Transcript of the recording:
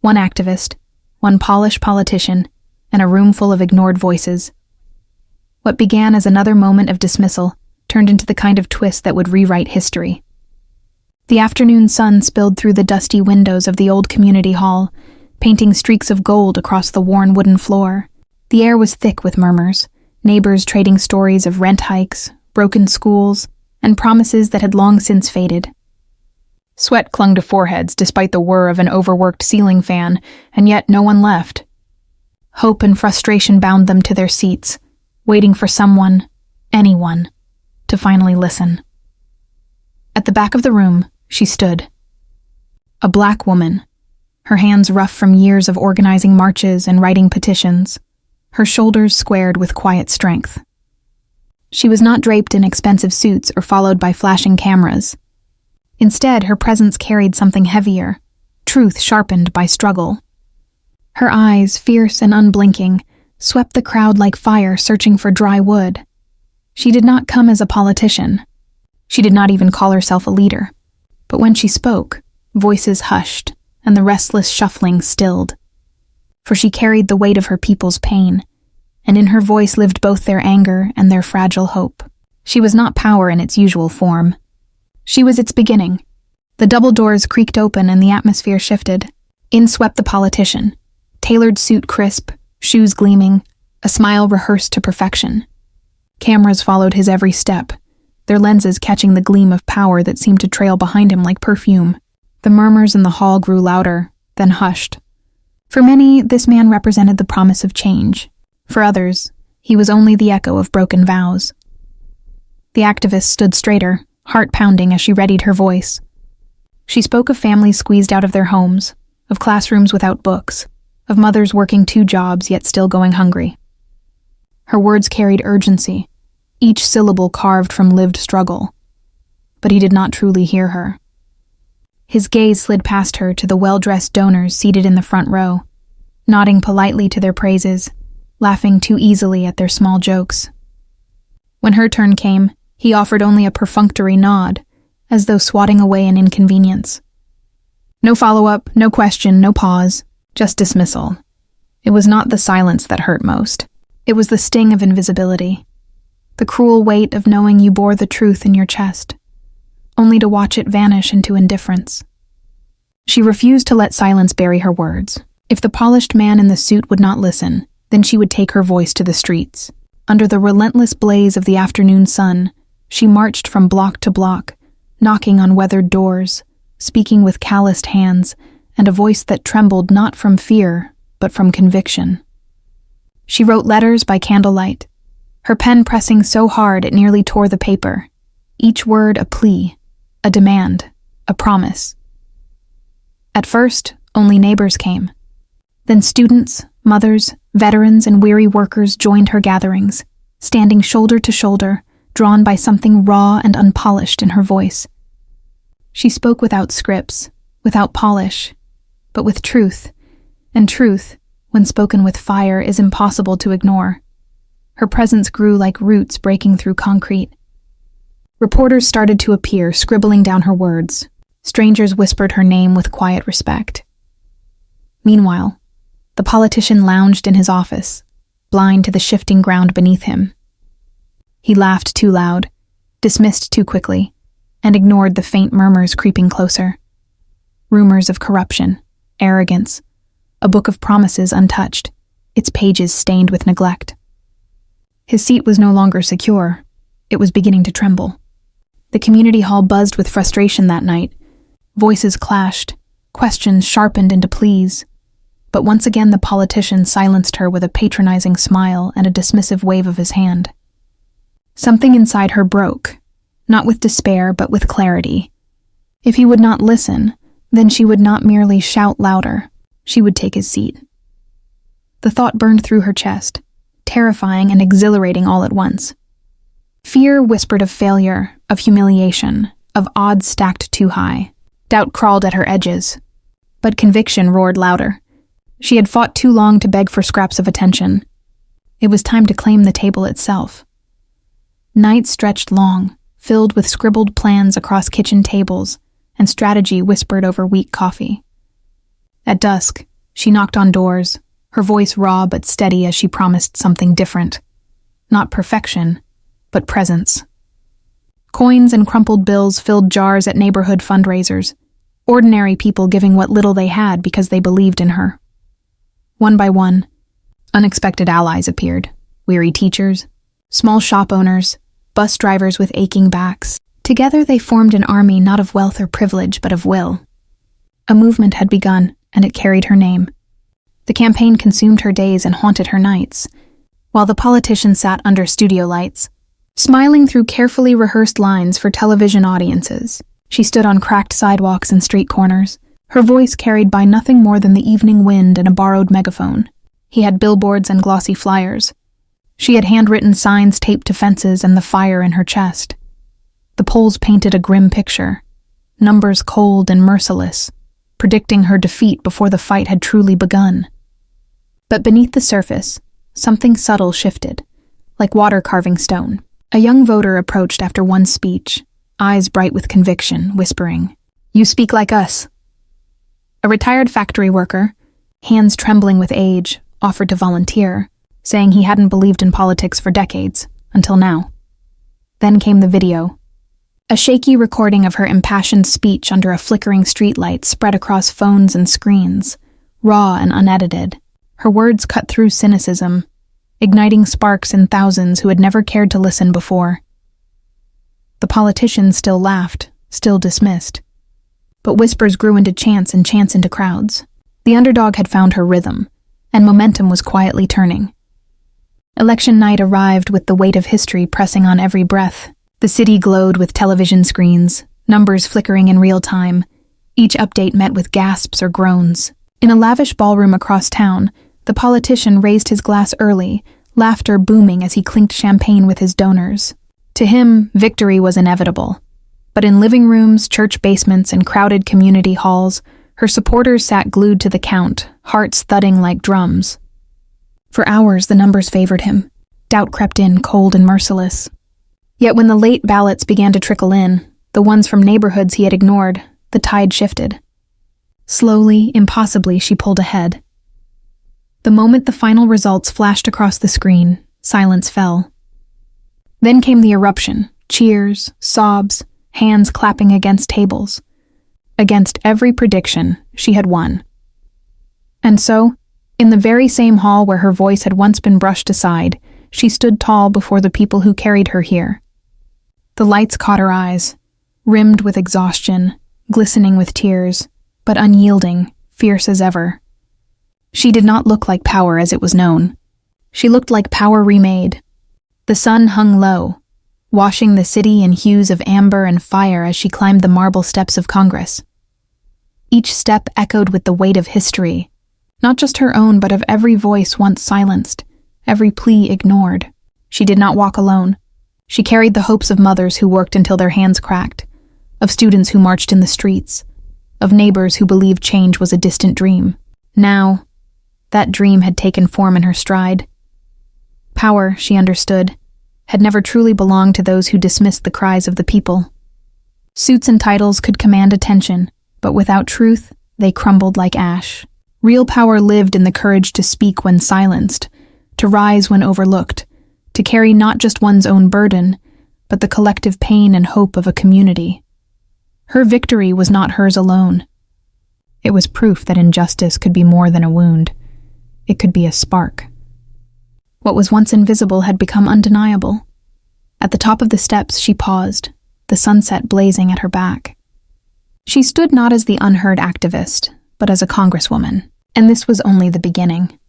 One activist, one polished politician, and a room full of ignored voices. What began as another moment of dismissal turned into the kind of twist that would rewrite history. The afternoon sun spilled through the dusty windows of the old community hall, painting streaks of gold across the worn wooden floor. The air was thick with murmurs, neighbors trading stories of rent hikes, broken schools, and promises that had long since faded. Sweat clung to foreheads despite the whir of an overworked ceiling fan, and yet no one left. Hope and frustration bound them to their seats, waiting for someone, anyone, to finally listen. At the back of the room, she stood. A black woman, her hands rough from years of organizing marches and writing petitions, her shoulders squared with quiet strength. She was not draped in expensive suits or followed by flashing cameras. Instead, her presence carried something heavier, truth sharpened by struggle. Her eyes, fierce and unblinking, swept the crowd like fire searching for dry wood. She did not come as a politician. She did not even call herself a leader. But when she spoke, voices hushed, and the restless shuffling stilled. For she carried the weight of her people's pain, and in her voice lived both their anger and their fragile hope. She was not power in its usual form. She was its beginning. The double doors creaked open and the atmosphere shifted. In swept the politician, tailored suit crisp, shoes gleaming, a smile rehearsed to perfection. Cameras followed his every step, their lenses catching the gleam of power that seemed to trail behind him like perfume. The murmurs in the hall grew louder, then hushed. For many, this man represented the promise of change. For others, he was only the echo of broken vows. The activist stood straighter, heart pounding as she readied her voice. She spoke of families squeezed out of their homes, of classrooms without books, of mothers working 2 jobs yet still going hungry. Her words carried urgency, each syllable carved from lived struggle. But he did not truly hear her. His gaze slid past her to the well-dressed donors seated in the front row, nodding politely to their praises, laughing too easily at their small jokes. When her turn came, he offered only a perfunctory nod, as though swatting away an inconvenience. No follow-up, no question, no pause, just dismissal. It was not the silence that hurt most. It was the sting of invisibility, the cruel weight of knowing you bore the truth in your chest, only to watch it vanish into indifference. She refused to let silence bury her words. If the polished man in the suit would not listen, then she would take her voice to the streets. Under the relentless blaze of the afternoon sun, she marched from block to block, knocking on weathered doors, speaking with calloused hands, and a voice that trembled not from fear, but from conviction. She wrote letters by candlelight, her pen pressing so hard it nearly tore the paper, each word a plea, a demand, a promise. At first, only neighbors came. Then students, mothers, veterans, and weary workers joined her gatherings, standing shoulder to shoulder, drawn by something raw and unpolished in her voice. She spoke without scripts, without polish, but with truth, and truth, when spoken with fire, is impossible to ignore. Her presence grew like roots breaking through concrete. Reporters started to appear, scribbling down her words. Strangers whispered her name with quiet respect. Meanwhile, the politician lounged in his office, blind to the shifting ground beneath him. He laughed too loud, dismissed too quickly, and ignored the faint murmurs creeping closer. Rumors of corruption, arrogance, a book of promises untouched, its pages stained with neglect. His seat was no longer secure. It was beginning to tremble. The community hall buzzed with frustration that night. Voices clashed, questions sharpened into pleas. But once again the politician silenced her with a patronizing smile and a dismissive wave of his hand. Something inside her broke, not with despair but with clarity. If he would not listen, then she would not merely shout louder, she would take his seat. The thought burned through her chest, terrifying and exhilarating all at once. Fear whispered of failure, of humiliation, of odds stacked too high. Doubt crawled at her edges. But conviction roared louder. She had fought too long to beg for scraps of attention. It was time to claim the table itself. Nights stretched long, filled with scribbled plans across kitchen tables, and strategy whispered over weak coffee. At dusk, She knocked on doors, her voice raw but steady as she promised something different. Not perfection, but presence. Coins and crumpled bills filled jars at neighborhood fundraisers, ordinary people giving what little they had because they believed in her. One by one, unexpected allies appeared. Weary teachers, small shop owners, bus drivers with aching backs. Together they formed an army not of wealth or privilege, but of will. A movement had begun, and it carried her name. The campaign consumed her days and haunted her nights, while the politician sat under studio lights, smiling through carefully rehearsed lines for television audiences. She stood on cracked sidewalks and street corners, her voice carried by nothing more than the evening wind and a borrowed megaphone. He had billboards and glossy flyers. She had handwritten signs taped to fences and the fire in her chest. The polls painted a grim picture, numbers cold and merciless, predicting her defeat before the fight had truly begun. But beneath the surface, something subtle shifted, like water carving stone. A young voter approached after one speech, eyes bright with conviction, whispering, "You speak like us." A retired factory worker, hands trembling with age, offered to volunteer, saying he hadn't believed in politics for decades, until now. Then came the video. A shaky recording of her impassioned speech under a flickering streetlight spread across phones and screens, raw and unedited. Her words cut through cynicism, igniting sparks in thousands who had never cared to listen before. The politician still laughed, still dismissed. But whispers grew into chants and chants into crowds. The underdog had found her rhythm, and momentum was quietly turning. Election night arrived with the weight of history pressing on every breath. The city glowed with television screens, numbers flickering in real time, each update met with gasps or groans. In a lavish ballroom across town, the politician raised his glass early, laughter booming as he clinked champagne with his donors. To him, victory was inevitable. But in living rooms, church basements, and crowded community halls, her supporters sat glued to the count, hearts thudding like drums. For hours, the numbers favored him. Doubt crept in, cold and merciless. Yet when the late ballots began to trickle in, the ones from neighborhoods he had ignored, the tide shifted. Slowly, impossibly, she pulled ahead. The moment the final results flashed across the screen, silence fell. Then came the eruption, cheers, sobs, hands clapping against tables. Against every prediction, she had won. And so, in the very same hall where her voice had once been brushed aside, she stood tall before the people who carried her here. The lights caught her eyes, rimmed with exhaustion, glistening with tears, but unyielding, fierce as ever. She did not look like power as it was known. She looked like power remade. The sun hung low, washing the city in hues of amber and fire as she climbed the marble steps of Congress. Each step echoed with the weight of history, not just her own but of every voice once silenced, every plea ignored. She did not walk alone. She carried the hopes of mothers who worked until their hands cracked, of students who marched in the streets, of neighbors who believed change was a distant dream. Now, that dream had taken form in her stride. Power, she understood, had never truly belonged to those who dismissed the cries of the people. Suits and titles could command attention, but without truth, they crumbled like ash. Real power lived in the courage to speak when silenced, to rise when overlooked, to carry not just one's own burden, but the collective pain and hope of a community. Her victory was not hers alone. It was proof that injustice could be more than a wound. It could be a spark. What was once invisible had become undeniable. At the top of the steps, she paused, the sunset blazing at her back. She stood not as the unheard activist, but as a congresswoman, and this was only the beginning.